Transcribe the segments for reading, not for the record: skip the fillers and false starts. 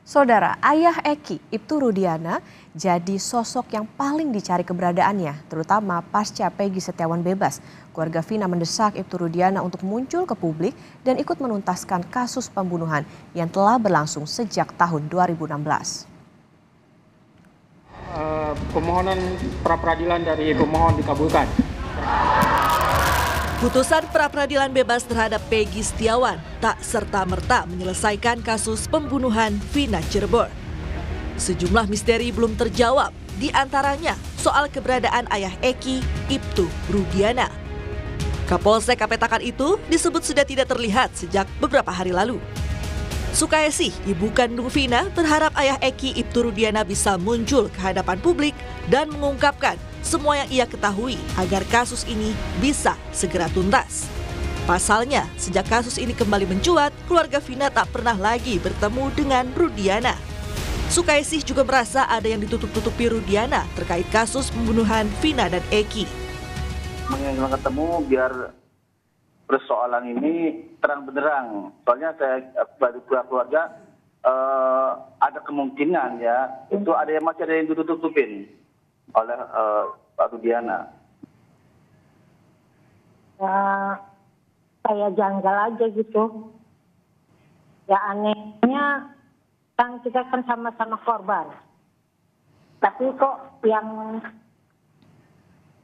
Saudara, ayah Eki, Ibtu Rudiana, jadi sosok yang paling dicari keberadaannya, terutama pasca Peggy Setiawan bebas. Keluarga Vina mendesak Ibtu Rudiana untuk muncul ke publik dan ikut menuntaskan kasus pembunuhan yang telah berlangsung sejak tahun 2016. Permohonan pra-peradilan dari pemohon dikabulkan. Putusan pra-peradilan bebas terhadap Peggy Setiawan tak serta-merta menyelesaikan kasus pembunuhan Vina Cirebon. Sejumlah misteri belum terjawab, di antaranya soal keberadaan ayah Eki, Ibtu Rudiana. Kapolsek Kapetakan itu disebut sudah tidak terlihat sejak beberapa hari lalu. Sukaesih, ibu kandung Vina, berharap ayah Eki, Ibtu Rudiana bisa muncul ke hadapan publik dan mengungkapkan semua yang ia ketahui agar kasus ini bisa segera tuntas. Pasalnya, sejak kasus ini kembali mencuat, keluarga Vina tak pernah lagi bertemu dengan Rudiana. Sukaesih juga merasa ada yang ditutup-tutupi Rudiana terkait kasus pembunuhan Vina dan Eki. Mengenal ketemu biar persoalan ini terang benderang. Soalnya saya sebagai keluarga ada kemungkinan ya itu masih ada yang ditutup-tutupin oleh Pak Rudiana. Ya, kayak janggal aja gitu. Ya anehnya kan kita kan sama-sama korban. Tapi kok yang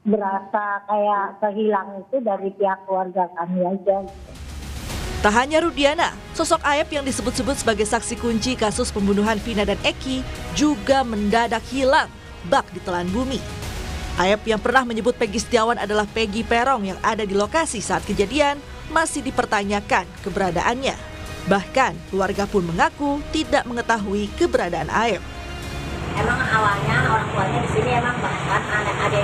berasa kayak kehilang itu dari pihak keluarga kami aja. Tak hanya Rudiana, sosok Aep yang disebut-sebut sebagai saksi kunci kasus pembunuhan Vina dan Eki juga mendadak hilang bak ditelan bumi. Aep yang pernah menyebut Peggy Setiawan adalah Peggy Perong yang ada di lokasi saat kejadian masih dipertanyakan keberadaannya. Bahkan keluarga pun mengaku tidak mengetahui keberadaan Aep. Emang awalnya orang tuanya di sini emang bahkan ada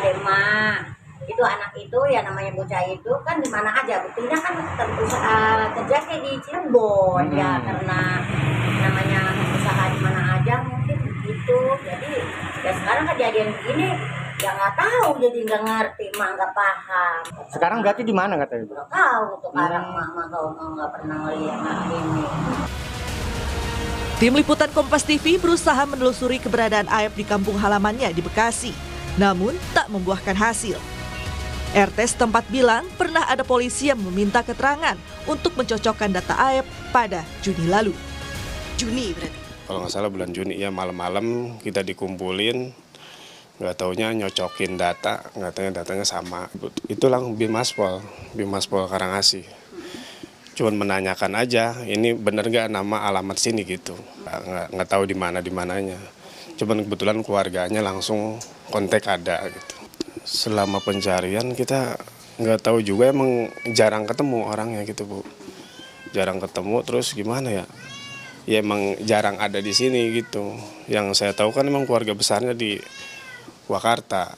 emak. Itu anak itu ya namanya bocah itu kan di mana aja, buktinya kan kerjanya di Cirebon ya, karena namanya usaha di mana aja mungkin gitu. Jadi ya sekarang kejadian begini ya nggak tahu, jadi nggak ngerti, mak nggak paham. Sekarang berarti di mana katanya? Nggak tahu tuh sekarang mak kalau nggak pernah ngeliat ini. Tim Liputan Kompas TV berusaha menelusuri keberadaan Aep di kampung halamannya di Bekasi, namun tak membuahkan hasil. RT setempat bilang pernah ada polisi yang meminta keterangan untuk mencocokkan data Aep pada Juni lalu. Juni berarti? Kalau nggak salah bulan Juni ya, malam-malam kita dikumpulin, nggak taunya nyocokin data, nggak taunya datanya sama. Itulah Bimaspol Karangasih. Cuman menanyakan aja, ini benar nggak nama alamat sini gitu. Nggak tahu di mananya. Cuman kebetulan keluarganya langsung kontak ada gitu. Selama pencarian kita nggak tahu juga, emang jarang ketemu orangnya gitu Bu. Jarang ketemu, terus gimana ya? Ya emang jarang ada di sini gitu. Yang saya tahu kan emang keluarga besarnya di Wakarta.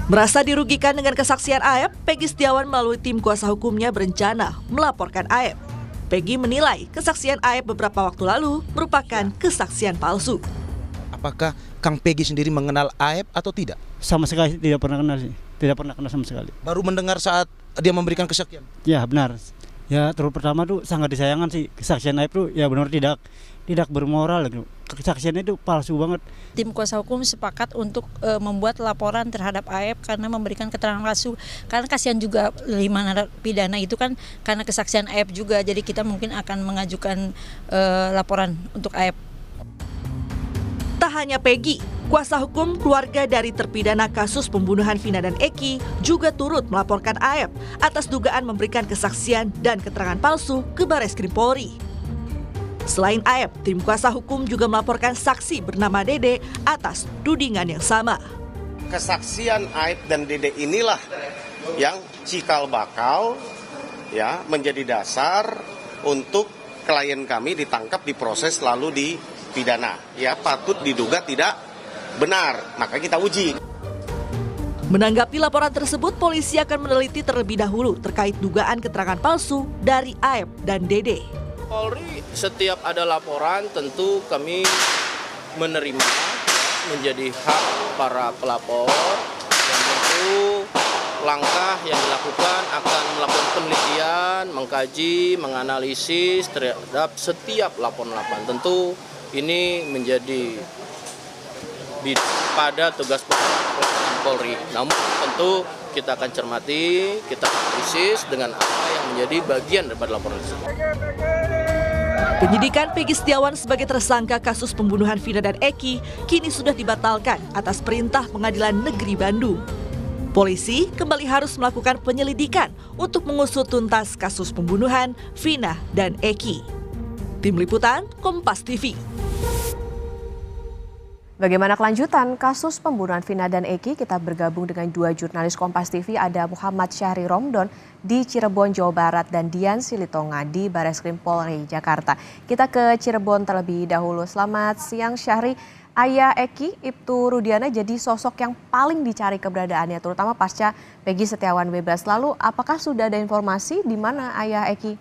Merasa dirugikan dengan kesaksian Aep, Peggy Setiawan melalui tim kuasa hukumnya berencana melaporkan Aep. Peggy menilai kesaksian Aep beberapa waktu lalu merupakan kesaksian palsu. Apakah Kang Peggy sendiri mengenal Aep atau tidak? Sama sekali tidak pernah kenal sih, tidak pernah kenal sama sekali. Baru mendengar saat dia memberikan kesaksian? Ya benar. Ya terus pertama tuh sangat disayangkan sih kesaksian Aep tuh ya benar tidak bermoral gitu. Kesaksiannya itu palsu banget. Tim kuasa hukum sepakat untuk membuat laporan terhadap Aep karena memberikan keterangan palsu. Karena kasihan juga 5 narapidana itu kan karena kesaksian Aep juga. Jadi kita mungkin akan mengajukan laporan untuk Aep. Tak hanya Peggy, kuasa hukum keluarga dari terpidana kasus pembunuhan Vina dan Eki juga turut melaporkan Aep atas dugaan memberikan kesaksian dan keterangan palsu ke Bareskrim Polri. Selain Aep, tim kuasa hukum juga melaporkan saksi bernama Dede atas tudingan yang sama. Kesaksian Aep dan Dede inilah yang cikal bakal ya menjadi dasar untuk klien kami ditangkap, diproses lalu dipidana. Ya patut diduga tidak benar, maka kita uji. Menanggapi laporan tersebut, polisi akan meneliti terlebih dahulu terkait dugaan keterangan palsu dari Aep dan Dede. Polri setiap ada laporan tentu kami menerima, menjadi hak para pelapor, dan tentu langkah yang dilakukan akan melakukan penelitian, mengkaji, menganalisis terhadap setiap laporan. Tentu ini menjadi pada tugas Polri. Namun tentu kita akan cermati, kita analisis dengan apa yang menjadi bagian daripada laporan tersebut. Penyidikan Peggy Setiawan sebagai tersangka kasus pembunuhan Vina dan Eki kini sudah dibatalkan atas perintah Pengadilan Negeri Bandung. Polisi kembali harus melakukan penyelidikan untuk mengusut tuntas kasus pembunuhan Vina dan Eki. Tim Liputan, Kompas TV. Bagaimana kelanjutan kasus pembunuhan Vina dan Eki? Kita bergabung dengan dua jurnalis Kompas TV, ada Muhammad Syahri Romdon di Cirebon, Jawa Barat, dan Dian Silitonga di Bareskrim Polri, Jakarta. Kita ke Cirebon terlebih dahulu. Selamat siang Syahri. Ayah Eki, Ibtu Rudiana, jadi sosok yang paling dicari keberadaannya, terutama pasca Peggy Setiawan bebas. Lalu apakah sudah ada informasi di mana ayah Eki?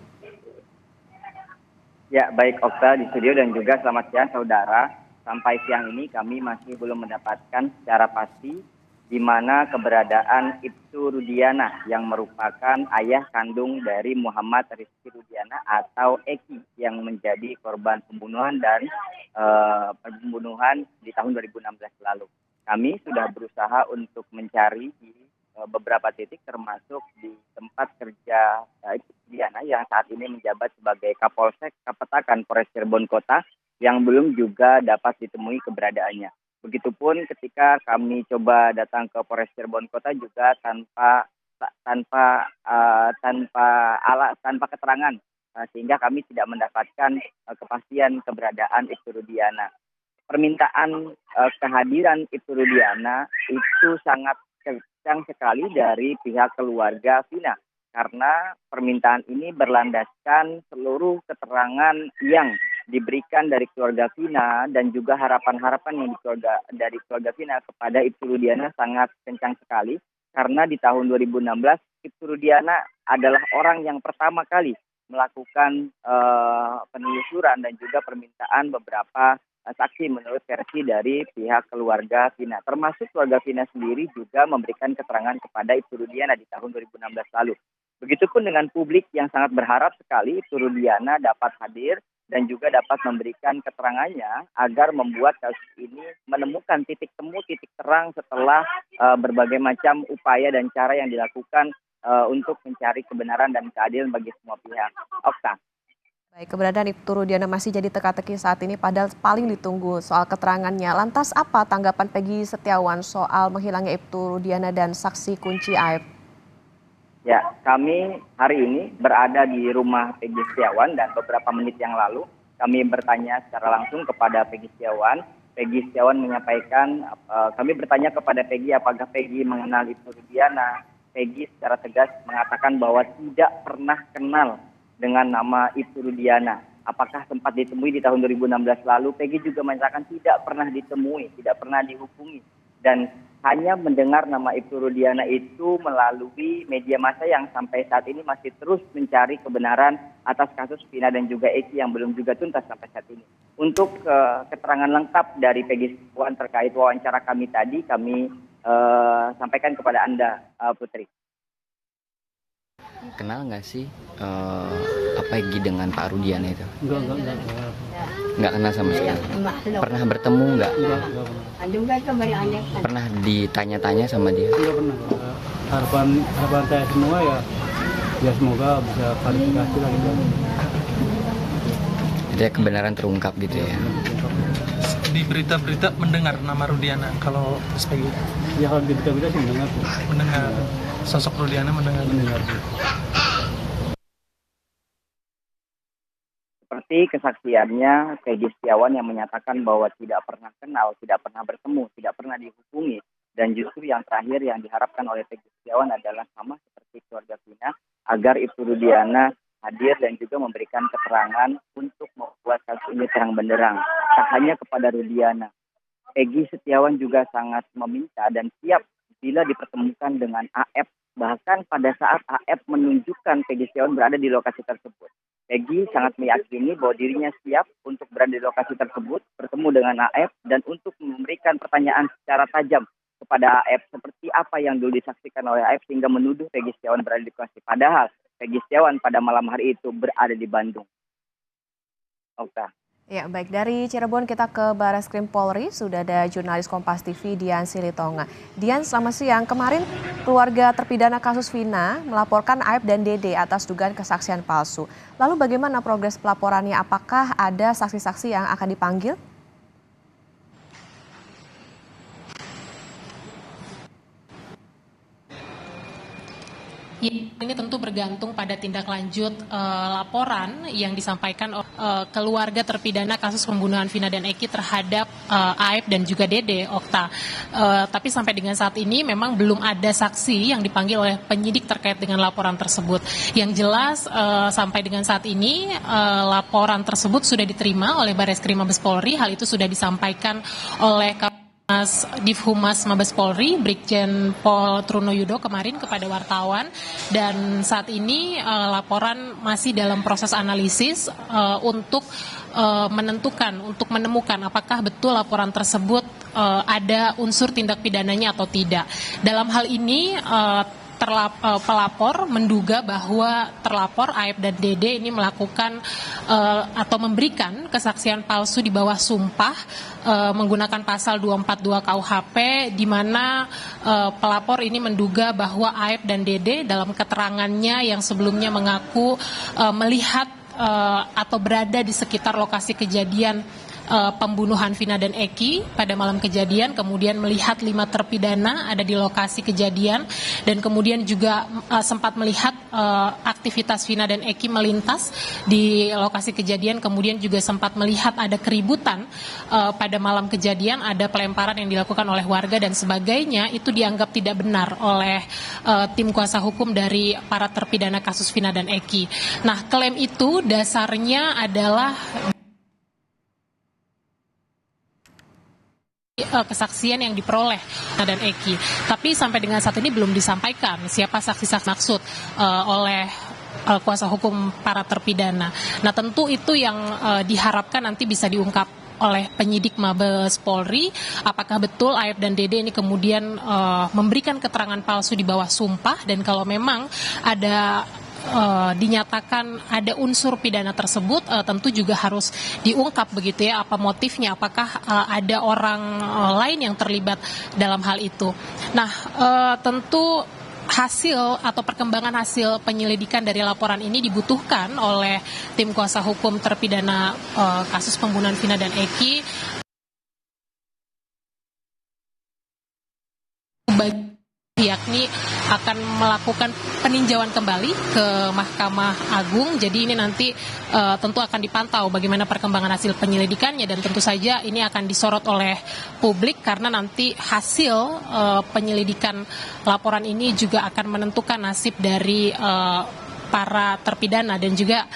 Ya, baik Okta di studio dan juga selamat siang saudara. Sampai siang ini kami masih belum mendapatkan secara pasti di mana keberadaan Ibtu Rudiana yang merupakan ayah kandung dari Muhammad Rizky Rudiana atau Eki yang menjadi korban pembunuhan dan pembunuhan di tahun 2016 lalu. Kami sudah berusaha untuk mencari di beberapa titik termasuk di tempat kerja Ibtu Rudiana yang saat ini menjabat sebagai Kapolsek Kapetakan Polres Cirebon Kota yang belum juga dapat ditemui keberadaannya. Begitupun ketika kami coba datang ke Polres Cirebon Kota juga tanpa keterangan, sehingga kami tidak mendapatkan kepastian keberadaan Ibtu Rudiana. Permintaan kehadiran Ibtu Rudiana itu sangat kencang sekali dari pihak keluarga Vina, karena permintaan ini berlandaskan seluruh keterangan yang diberikan dari keluarga Vina dan juga harapan-harapan yang dari keluarga Vina kepada Ibtu Rudiana sangat kencang sekali, karena di tahun 2016 Ibtu Rudiana adalah orang yang pertama kali melakukan penelusuran dan juga permintaan beberapa saksi menurut versi dari pihak keluarga Vina, termasuk keluarga Vina sendiri juga memberikan keterangan kepada Ibtu Rudiana di tahun 2016 lalu. Begitupun dengan publik yang sangat berharap sekali Ibtu Rudiana dapat hadir dan juga dapat memberikan keterangannya agar membuat kasus ini menemukan titik temu, titik terang setelah berbagai macam upaya dan cara yang dilakukan untuk mencari kebenaran dan keadilan bagi semua pihak. Okta. Baik, keberadaan Ibtu Rudiana masih jadi teka-teki saat ini, padahal paling ditunggu soal keterangannya. Lantas apa tanggapan Peggy Setiawan soal menghilangnya Ibtu Rudiana dan saksi kunci AIP? Ya, kami hari ini berada di rumah Peggy Setiawan dan beberapa menit yang lalu kami bertanya secara langsung kepada Peggy Setiawan. Peggy Setiawan menyampaikan, kami bertanya kepada Peggy apakah Peggy mengenal Ibtu Rudiana. Peggy secara tegas mengatakan bahwa tidak pernah kenal dengan nama Ibtu Rudiana. Apakah sempat ditemui di tahun 2016 lalu? Peggy juga menyatakan tidak pernah ditemui, tidak pernah dihubungi, dan hanya mendengar nama Ibtu Rudiana itu melalui media massa yang sampai saat ini masih terus mencari kebenaran atas kasus Vina dan juga Eki yang belum juga tuntas sampai saat ini. Untuk keterangan lengkap dari Peggy Setiawan terkait wawancara kami tadi, kami sampaikan kepada Anda, Putri. Kenal nggak sih Peggy dengan Pak Rudiana itu? Enggak. Nggak kenal sama sekali. Pernah bertemu nggak? Enggak Pernah ditanya-tanya sama dia? Enggak pernah. Harapan saya semua ya semoga bisa klarifikasi lah gitu. Jadi kebenaran terungkap gitu ya. Di berita-berita mendengar nama Rudiana kalau Mas Peggy? Ya kalau di berita-berita sih mendengar. Mendengar sosok Rudiana mendengar. Seperti kesaksiannya Peggy Setiawan yang menyatakan bahwa tidak pernah kenal, tidak pernah bertemu, tidak pernah dihubungi, dan justru yang terakhir yang diharapkan oleh Peggy Setiawan adalah sama seperti keluarga Vina, agar Ibtu Rudiana hadir dan juga memberikan keterangan untuk membuat kasus ini terang benderang. Tak hanya kepada Rudiana, Peggy Setiawan juga sangat meminta dan siap bila dipertemukan dengan AF, bahkan pada saat AF menunjukkan Peggy Setiawan berada di lokasi tersebut. Peggy sangat meyakini bahwa dirinya siap untuk berada di lokasi tersebut, bertemu dengan AF, dan untuk memberikan pertanyaan secara tajam kepada AF seperti apa yang dulu disaksikan oleh AF sehingga menuduh Peggy Setiawan berada di lokasi. Padahal Peggy Setiawan pada malam hari itu berada di Bandung. Okta. Ya, baik, dari Cirebon kita ke Barreskrim Polri, sudah ada jurnalis Kompas TV Dian Silitonga. Dian, selamat siang. Kemarin keluarga terpidana kasus Vina melaporkan Aep dan Dede atas dugaan kesaksian palsu. Lalu bagaimana progres pelaporannya? Apakah ada saksi-saksi yang akan dipanggil? Ini tentu bergantung pada tindak lanjut laporan yang disampaikan keluarga terpidana kasus pembunuhan Vina dan Eki terhadap Aep dan juga Dede, Okta. Tapi sampai dengan saat ini memang belum ada saksi yang dipanggil oleh penyidik terkait dengan laporan tersebut. Yang jelas sampai dengan saat ini laporan tersebut sudah diterima oleh Barreskrim Mabes Polri. Hal itu sudah disampaikan oleh Divhumas Mabes Polri, Brigjen Pol Trunoyudo kemarin kepada wartawan, dan saat ini laporan masih dalam proses analisis untuk menentukan, untuk menemukan apakah betul laporan tersebut ada unsur tindak pidananya atau tidak. Dalam hal ini pelapor menduga bahwa terlapor Aep dan Dede ini melakukan atau memberikan kesaksian palsu di bawah sumpah menggunakan pasal 242 KUHP, di mana pelapor ini menduga bahwa Aep dan Dede dalam keterangannya yang sebelumnya mengaku melihat atau berada di sekitar lokasi kejadian pembunuhan Vina dan Eki pada malam kejadian, kemudian melihat 5 terpidana ada di lokasi kejadian, dan kemudian juga sempat melihat aktivitas Vina dan Eki melintas di lokasi kejadian, kemudian juga sempat melihat ada keributan pada malam kejadian, ada pelemparan yang dilakukan oleh warga dan sebagainya. Itu dianggap tidak benar oleh tim kuasa hukum dari para terpidana kasus Vina dan Eki. Nah, klaim itu dasarnya adalah kesaksian yang diperoleh Vina dan Eki. Tapi sampai dengan saat ini belum disampaikan siapa saksi-saksi maksud oleh kuasa hukum para terpidana. Nah, tentu itu yang diharapkan nanti bisa diungkap oleh penyidik Mabes Polri, apakah betul Aep dan Dede ini kemudian memberikan keterangan palsu di bawah sumpah, dan kalau memang ada dinyatakan ada unsur pidana tersebut, tentu juga harus diungkap begitu ya, apa motifnya, apakah ada orang lain yang terlibat dalam hal itu. Nah, tentu hasil atau perkembangan hasil penyelidikan dari laporan ini dibutuhkan oleh tim kuasa hukum terpidana kasus pembunuhan Vina dan Eki, yakni akan melakukan peninjauan kembali ke Mahkamah Agung. Jadi ini nanti tentu akan dipantau bagaimana perkembangan hasil penyelidikannya, dan tentu saja ini akan disorot oleh publik karena nanti hasil penyelidikan laporan ini juga akan menentukan nasib dari para terpidana dan juga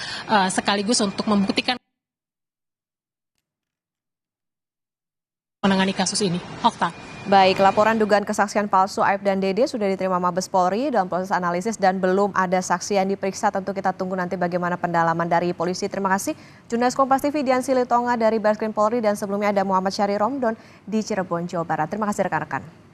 sekaligus untuk membuktikan menangani kasus ini. Okta. Baik, laporan dugaan kesaksian palsu Aep dan Dede sudah diterima Mabes Polri dalam proses analisis dan belum ada saksi yang diperiksa. Tentu kita tunggu nanti bagaimana pendalaman dari polisi. Terima kasih jurnalis Kompas TV Dian Silitonga dari Barreskrim Polri, dan sebelumnya ada Muhammad Syahri Romdon di Cirebon, Jawa Barat. Terima kasih rekan-rekan.